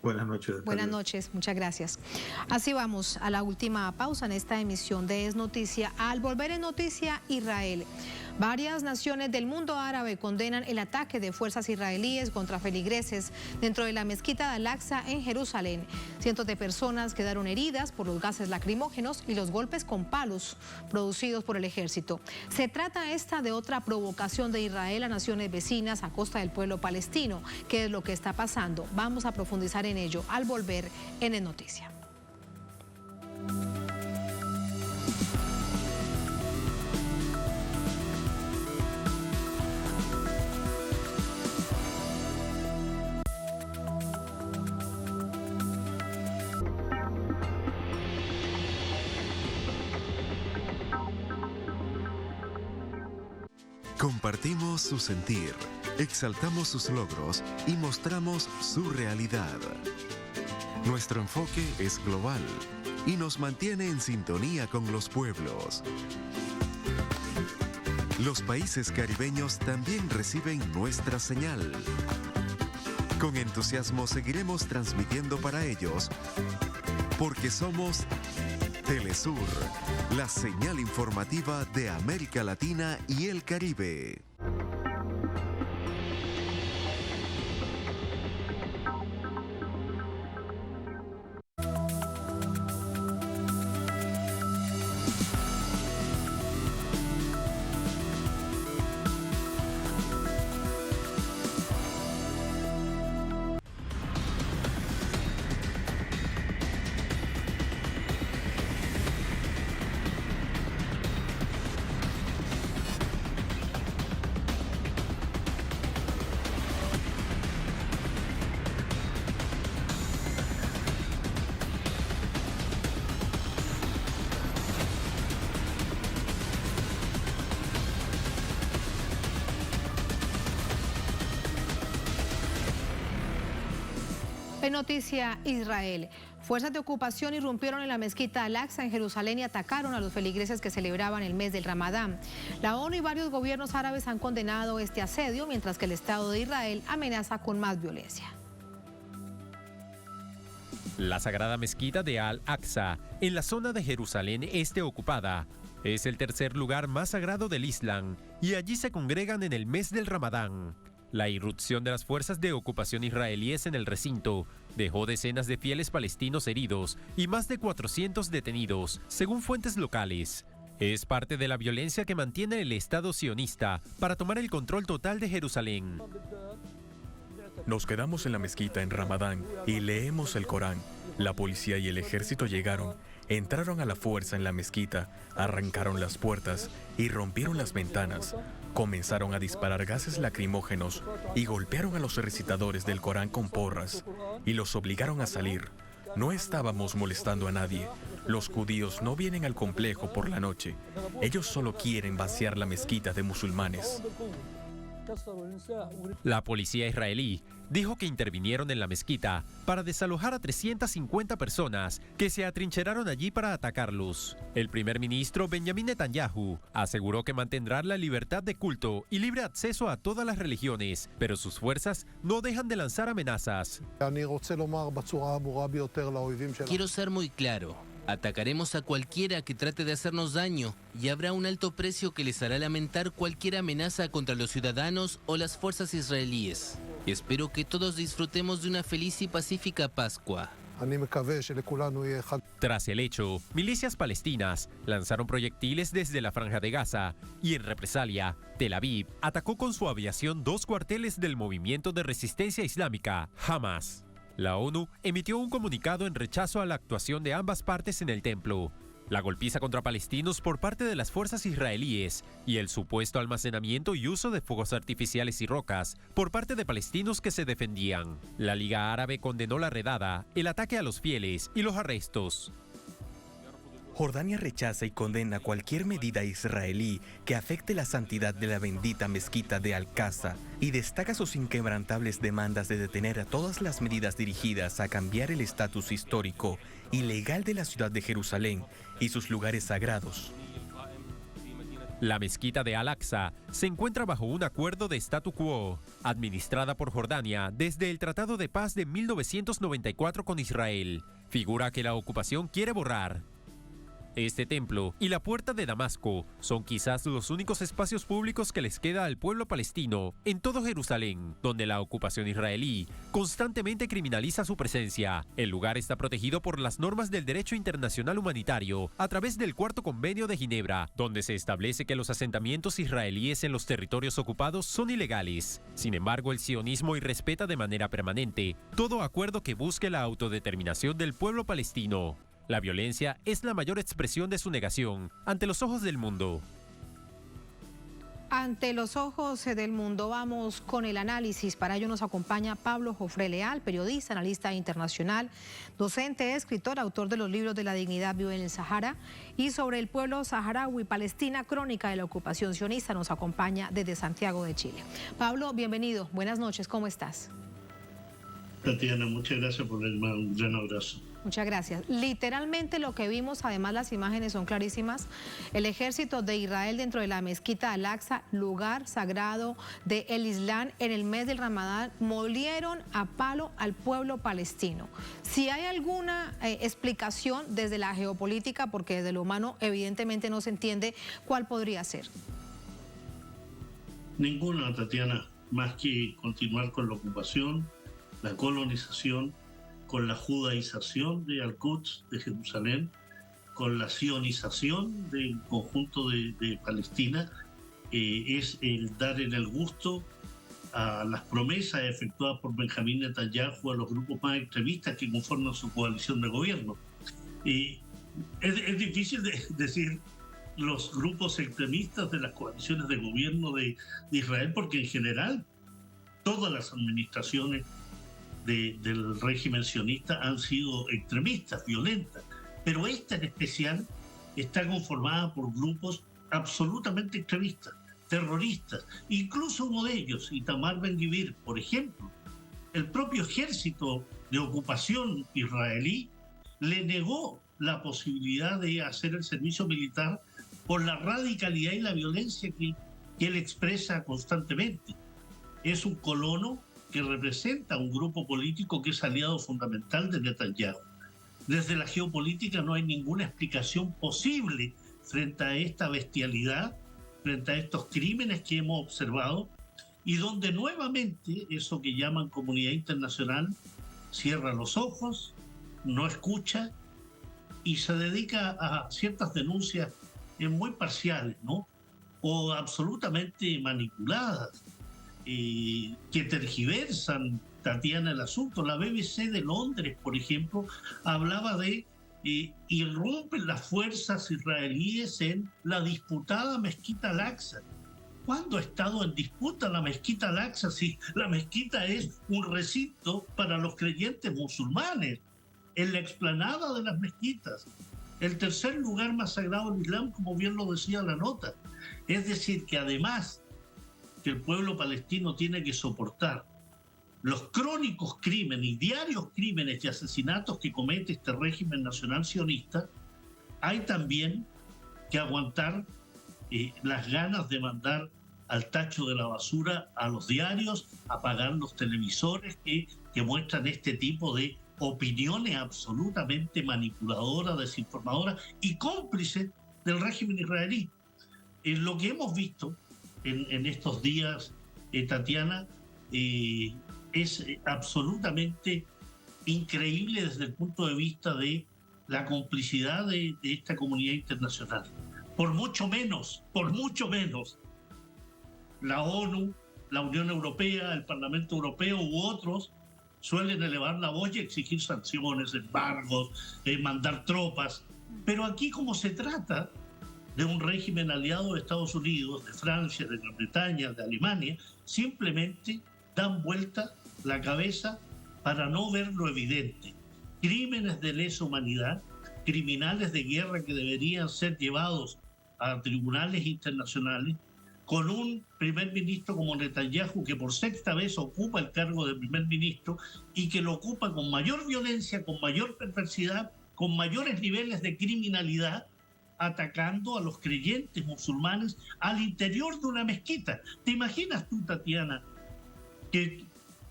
Buenas noches. Buenas noches, muchas gracias. Así vamos a la última pausa en esta emisión de Es Noticia. Al volver en Noticia, Israel. Varias naciones del mundo árabe condenan el ataque de fuerzas israelíes contra feligreses dentro de la mezquita de Al-Aqsa en Jerusalén. Cientos de personas quedaron heridas por los gases lacrimógenos y los golpes con palos producidos por el ejército. Se trata de otra provocación de Israel a naciones vecinas a costa del pueblo palestino. ¿Qué es lo que está pasando? Vamos a profundizar en ello al volver en Es Noticia. Compartimos su sentir, exaltamos sus logros y mostramos su realidad. Nuestro enfoque es global y nos mantiene en sintonía con los pueblos. Los países caribeños también reciben nuestra señal. Con entusiasmo seguiremos transmitiendo para ellos, porque somos Telesur, la señal informativa de América Latina y el Caribe. En noticia, Israel. Fuerzas de ocupación irrumpieron en la mezquita Al-Aqsa en Jerusalén y atacaron a los feligreses que celebraban el mes del Ramadán. La ONU y varios gobiernos árabes han condenado este asedio, mientras que el Estado de Israel amenaza con más violencia. La sagrada mezquita de Al-Aqsa, en la zona de Jerusalén Este ocupada, es el tercer lugar más sagrado del Islam y allí se congregan en el mes del Ramadán. La irrupción de las fuerzas de ocupación israelíes en el recinto dejó decenas de fieles palestinos heridos y más de 400 detenidos, según fuentes locales. Es parte de la violencia que mantiene el Estado sionista para tomar el control total de Jerusalén. Nos quedamos en la mezquita en Ramadán y leemos el Corán. La policía y el ejército llegaron, entraron a la fuerza en la mezquita, arrancaron las puertas y rompieron las ventanas. Comenzaron a disparar gases lacrimógenos y golpearon a los recitadores del Corán con porras y los obligaron a salir. No estábamos molestando a nadie. Los judíos no vienen al complejo por la noche. Ellos solo quieren vaciar la mezquita de musulmanes. La policía israelí dijo que intervinieron en la mezquita para desalojar a 350 personas que se atrincheraron allí para atacarlos. El primer ministro Benjamin Netanyahu aseguró que mantendrá la libertad de culto y libre acceso a todas las religiones, pero sus fuerzas no dejan de lanzar amenazas. Quiero ser muy claro. Atacaremos a cualquiera que trate de hacernos daño y habrá un alto precio que les hará lamentar cualquier amenaza contra los ciudadanos o las fuerzas israelíes. Y espero que todos disfrutemos de una feliz y pacífica Pascua. Tras el hecho, milicias palestinas lanzaron proyectiles desde la Franja de Gaza y en represalia, Tel Aviv atacó con su aviación 2 cuarteles del movimiento de resistencia islámica, Hamas. La ONU emitió un comunicado en rechazo a la actuación de ambas partes en el templo, la golpiza contra palestinos por parte de las fuerzas israelíes y el supuesto almacenamiento y uso de fuegos artificiales y rocas por parte de palestinos que se defendían. La Liga Árabe condenó la redada, el ataque a los fieles y los arrestos. Jordania rechaza y condena cualquier medida israelí que afecte la santidad de la bendita mezquita de Al-Aqsa y destaca sus inquebrantables demandas de detener a todas las medidas dirigidas a cambiar el estatus histórico y legal de la ciudad de Jerusalén y sus lugares sagrados. La mezquita de Al-Aqsa se encuentra bajo un acuerdo de statu quo, administrada por Jordania desde el Tratado de Paz de 1994 con Israel, figura que la ocupación quiere borrar. Este templo y la Puerta de Damasco son quizás los únicos espacios públicos que les queda al pueblo palestino en todo Jerusalén, donde la ocupación israelí constantemente criminaliza su presencia. El lugar está protegido por las normas del derecho internacional humanitario a través del Cuarto Convenio de Ginebra, donde se establece que los asentamientos israelíes en los territorios ocupados son ilegales. Sin embargo, el sionismo irrespeta de manera permanente todo acuerdo que busque la autodeterminación del pueblo palestino. La violencia es la mayor expresión de su negación ante los ojos del mundo. Ante los ojos del mundo, vamos con el análisis. Para ello nos acompaña Pablo Jofré Leal, periodista, analista internacional, docente, escritor, autor de los libros de La dignidad vive en el Sahara y sobre el pueblo saharaui, Palestina, crónica de la ocupación sionista. Nos acompaña desde Santiago de Chile. Pablo, bienvenido. Buenas noches. ¿Cómo estás? Tatiana, muchas gracias por el llamado. Un gran abrazo. Muchas gracias. Literalmente lo que vimos, además las imágenes son clarísimas, el ejército de Israel dentro de la mezquita Al-Aqsa, lugar sagrado del Islam, en el mes del Ramadán, molieron a palo al pueblo palestino. Si hay alguna explicación desde la geopolítica, porque desde lo humano evidentemente no se entiende, ¿cuál podría ser? Ninguna, Tatiana, más que continuar con la ocupación, la colonización, con la judaización de Al-Quds, de Jerusalén, con la sionización del conjunto de Palestina, es el dar en el gusto a las promesas efectuadas por Benjamín Netanyahu a los grupos más extremistas que conforman su coalición de gobierno. Es difícil decir los grupos extremistas de las coaliciones de gobierno de Israel, porque en general todas las administraciones del régimen sionista han sido extremistas, violentas, pero esta en especial está conformada por grupos absolutamente extremistas, terroristas, incluso uno de ellos, Itamar Ben-Gvir, por ejemplo. El propio ejército de ocupación israelí le negó la posibilidad de hacer el servicio militar por la radicalidad y la violencia que él expresa constantemente. Es un colono que representa un grupo político que es aliado fundamental de Netanyahu. Desde la geopolítica no hay ninguna explicación posible frente a esta bestialidad, frente a estos crímenes que hemos observado, y donde nuevamente eso que llaman comunidad internacional cierra los ojos, no escucha y se dedica a ciertas denuncias muy parciales, ¿no? O absolutamente manipuladas, que tergiversan, Tatiana, el asunto. La BBC de Londres, por ejemplo, hablaba de irrumpen las fuerzas israelíes en la disputada Mezquita Al-Aqsa. ¿Cuándo ha estado en disputa la Mezquita Al-Aqsa si la mezquita es un recinto para los creyentes musulmanes, en la explanada de las mezquitas, el tercer lugar más sagrado del Islam, como bien lo decía la nota? Es decir, que además que el pueblo palestino tiene que soportar los crónicos crímenes y diarios crímenes y asesinatos que comete este régimen nacional sionista, hay también que aguantar las ganas de mandar al tacho de la basura a los diarios, apagar los televisores que muestran este tipo de opiniones absolutamente manipuladoras, desinformadoras y cómplices del régimen israelí. Lo que hemos visto en estos días, Tatiana, es absolutamente increíble desde el punto de vista de la complicidad de esta comunidad internacional. Por mucho menos, la ONU, la Unión Europea, el Parlamento Europeo u otros suelen elevar la voz y exigir sanciones, embargos, mandar tropas. Pero aquí, como se trata de un régimen aliado de Estados Unidos, de Francia, de Gran Bretaña, de Alemania, simplemente dan vuelta la cabeza para no ver lo evidente. Crímenes de lesa humanidad, criminales de guerra que deberían ser llevados a tribunales internacionales, con un primer ministro como Netanyahu que por sexta vez ocupa el cargo de primer ministro y que lo ocupa con mayor violencia, con mayor perversidad, con mayores niveles de criminalidad, atacando a los creyentes musulmanes al interior de una mezquita. ¿Te imaginas tú, Tatiana, que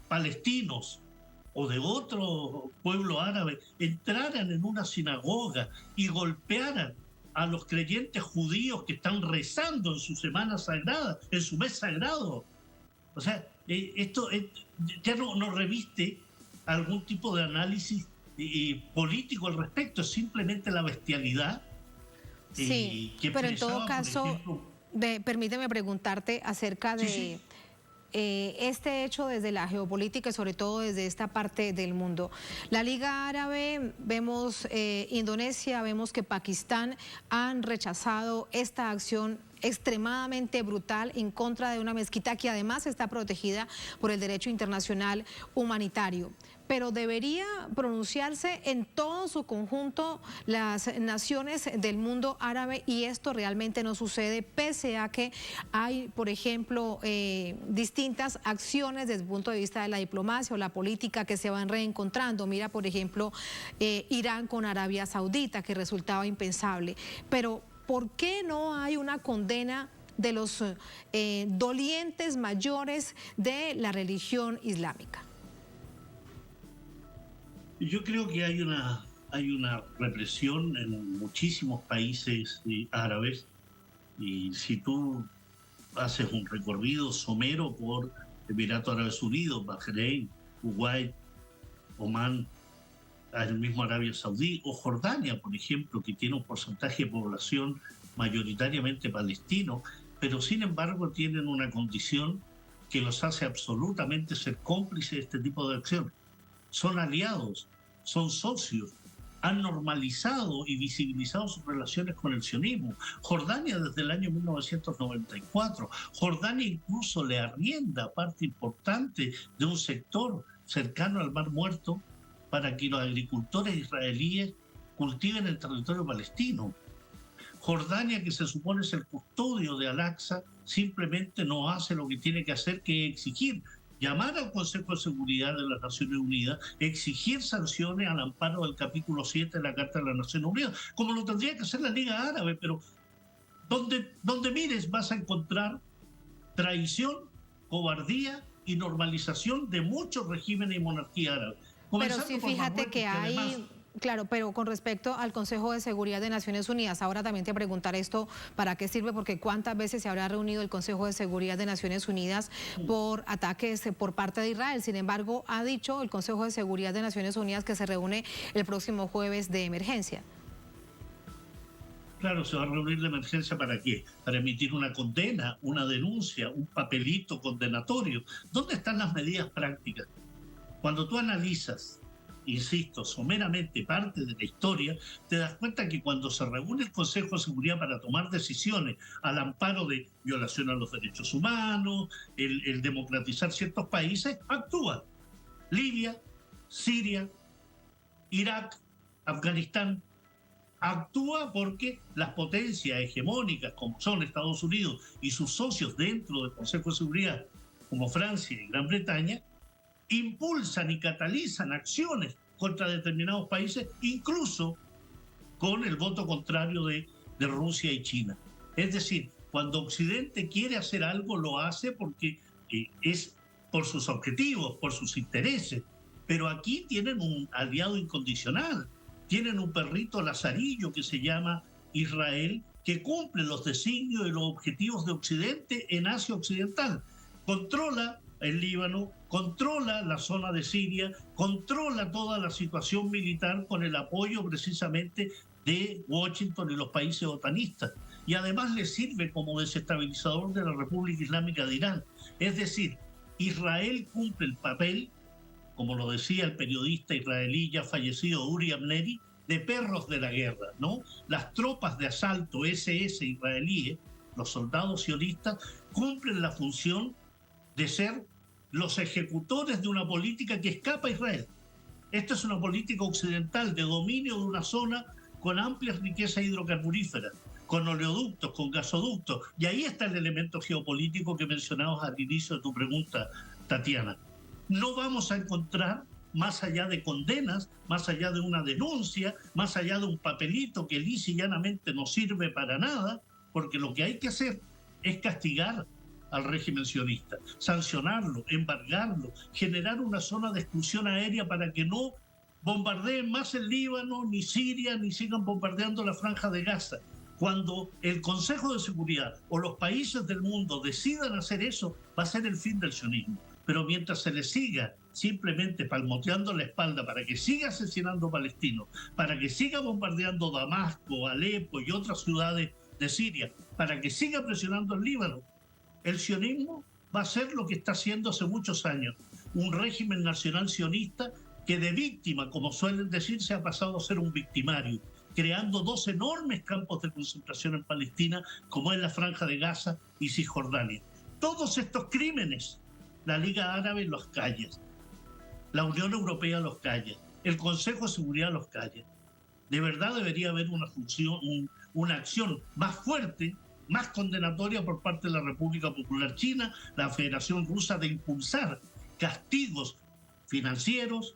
palestinos o de otro pueblo árabe entraran en una sinagoga y golpearan a los creyentes judíos que están rezando en su semana sagrada, en su mes sagrado? O sea, esto ya no reviste algún tipo de análisis político al respecto, es simplemente la bestialidad. Sí, que pero en todo caso, ejemplo, permíteme preguntarte acerca de este hecho desde la geopolítica y sobre todo desde esta parte del mundo. La Liga Árabe, vemos Indonesia, vemos que Pakistán han rechazado esta acción extremadamente brutal en contra de una mezquita que además está protegida por el derecho internacional humanitario. Pero debería pronunciarse en todo su conjunto las naciones del mundo árabe, y esto realmente no sucede, pese a que hay, por ejemplo, distintas acciones desde el punto de vista de la diplomacia o la política que se van reencontrando. Mira, por ejemplo, Irán con Arabia Saudita, que resultaba impensable. Pero ¿por qué no hay una condena de los dolientes mayores de la religión islámica? Yo creo que hay una represión en muchísimos países árabes, y si tú haces un recorrido somero por Emiratos Árabes Unidos, Bahrein, Kuwait, Omán, el mismo Arabia Saudí o Jordania, por ejemplo, que tiene un porcentaje de población mayoritariamente palestino, pero sin embargo tienen una condición que los hace absolutamente ser cómplices de este tipo de acciones. Son aliados, son socios, han normalizado y visibilizado sus relaciones con el sionismo. Jordania desde el año 1994, Jordania incluso le arrienda parte importante de un sector cercano al Mar Muerto para que los agricultores israelíes cultiven el territorio palestino. Jordania, que se supone es el custodio de Al-Aqsa, simplemente no hace lo que tiene que hacer, que exigir llamar al Consejo de Seguridad de las Naciones Unidas, exigir sanciones al amparo del capítulo 7 de la Carta de las Naciones Unidas, como lo tendría que hacer la Liga Árabe, pero donde mires vas a encontrar traición, cobardía y normalización de muchos regímenes y monarquías árabes. Pero sí, fíjate que hay... Además, claro, pero con respecto al Consejo de Seguridad de Naciones Unidas, ahora también te preguntar esto, ¿para qué sirve? Porque ¿cuántas veces se habrá reunido el Consejo de Seguridad de Naciones Unidas por ataques por parte de Israel? Sin embargo, ha dicho el Consejo de Seguridad de Naciones Unidas que se reúne el próximo jueves de emergencia. Claro, se va a reunir de emergencia ¿para qué? Para emitir una condena, una denuncia, un papelito condenatorio. ¿Dónde están las medidas prácticas? Cuando tú analizas, insisto, someramente parte de la historia, te das cuenta que cuando se reúne el Consejo de Seguridad para tomar decisiones al amparo de violación a los derechos humanos, el democratizar ciertos países, actúa. Libia, Siria, Irak, Afganistán, actúa porque las potencias hegemónicas como son Estados Unidos y sus socios dentro del Consejo de Seguridad, como Francia y Gran Bretaña, impulsan y catalizan acciones contra determinados países, incluso con el voto contrario de Rusia y China. Es decir, cuando Occidente quiere hacer algo, lo hace porque es por sus objetivos, por sus intereses, pero aquí tienen un aliado incondicional, tienen un perrito lazarillo que se llama Israel, que cumple los designios y los objetivos de Occidente en Asia Occidental. Controla el Líbano, controla la zona de Siria, controla toda la situación militar con el apoyo precisamente de Washington y los países otanistas. Y además le sirve como desestabilizador de la República Islámica de Irán. Es decir, Israel cumple el papel, como lo decía el periodista israelí ya fallecido Uri Avneri, de perros de la guerra, ¿no? Las tropas de asalto SS israelíes, los soldados sionistas, cumplen la función de ser los ejecutores de una política que escapa a Israel. Esta es una política occidental de dominio de una zona con amplias riquezas hidrocarburíferas, con oleoductos, con gasoductos, y ahí está el elemento geopolítico que mencionabas al inicio de tu pregunta, Tatiana. No vamos a encontrar, más allá de condenas, más allá de una denuncia, más allá de un papelito que lisa y llanamente no sirve para nada, porque lo que hay que hacer es castigar al régimen sionista, sancionarlo, embargarlo, generar una zona de exclusión aérea para que no bombardeen más el Líbano, ni Siria, ni sigan bombardeando la Franja de Gaza. Cuando el Consejo de Seguridad o los países del mundo decidan hacer eso, va a ser el fin del sionismo. Pero mientras se le siga simplemente palmoteando la espalda para que siga asesinando palestinos, para que siga bombardeando Damasco, Alepo y otras ciudades de Siria, para que siga presionando el Líbano, el sionismo va a ser lo que está haciendo hace muchos años, un régimen nacional sionista que de víctima, como suelen decirse, ha pasado a ser un victimario, creando dos enormes campos de concentración en Palestina, como es la Franja de Gaza y Cisjordania. Todos estos crímenes, la Liga Árabe los calla, la Unión Europea los calla, el Consejo de Seguridad los calla. De verdad debería haber una acción más fuerte, más condenatoria por parte de la República Popular China, la Federación Rusa, de impulsar castigos financieros.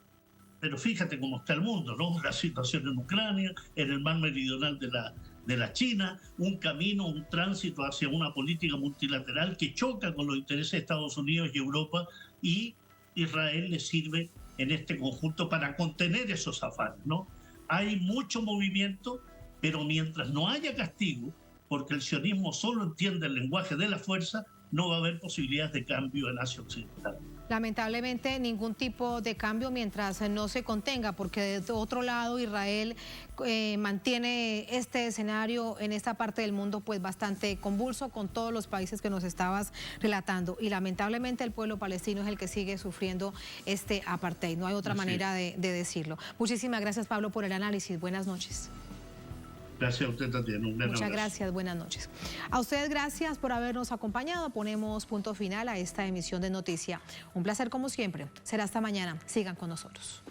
Pero fíjate cómo está el mundo, ¿no? La situación en Ucrania, en el mar meridional de la China, un camino, un tránsito hacia una política multilateral que choca con los intereses de Estados Unidos y Europa, y Israel le sirve en este conjunto para contener esos afanes, ¿no? Hay mucho movimiento, pero mientras no haya castigo, porque el sionismo solo entiende el lenguaje de la fuerza, no va a haber posibilidades de cambio en Asia Occidental. Lamentablemente ningún tipo de cambio mientras no se contenga, porque de otro lado Israel mantiene este escenario en esta parte del mundo pues bastante convulso con todos los países que nos estabas relatando, y lamentablemente el pueblo palestino es el que sigue sufriendo este apartheid, no hay otra manera de decirlo. Muchísimas gracias, Pablo, por el análisis. Buenas noches. Gracias a usted, Tatiana. Muchas gracias, buenas noches. A ustedes gracias por habernos acompañado. Ponemos punto final a esta emisión de Noticia. Un placer como siempre. Será hasta mañana. Sigan con nosotros.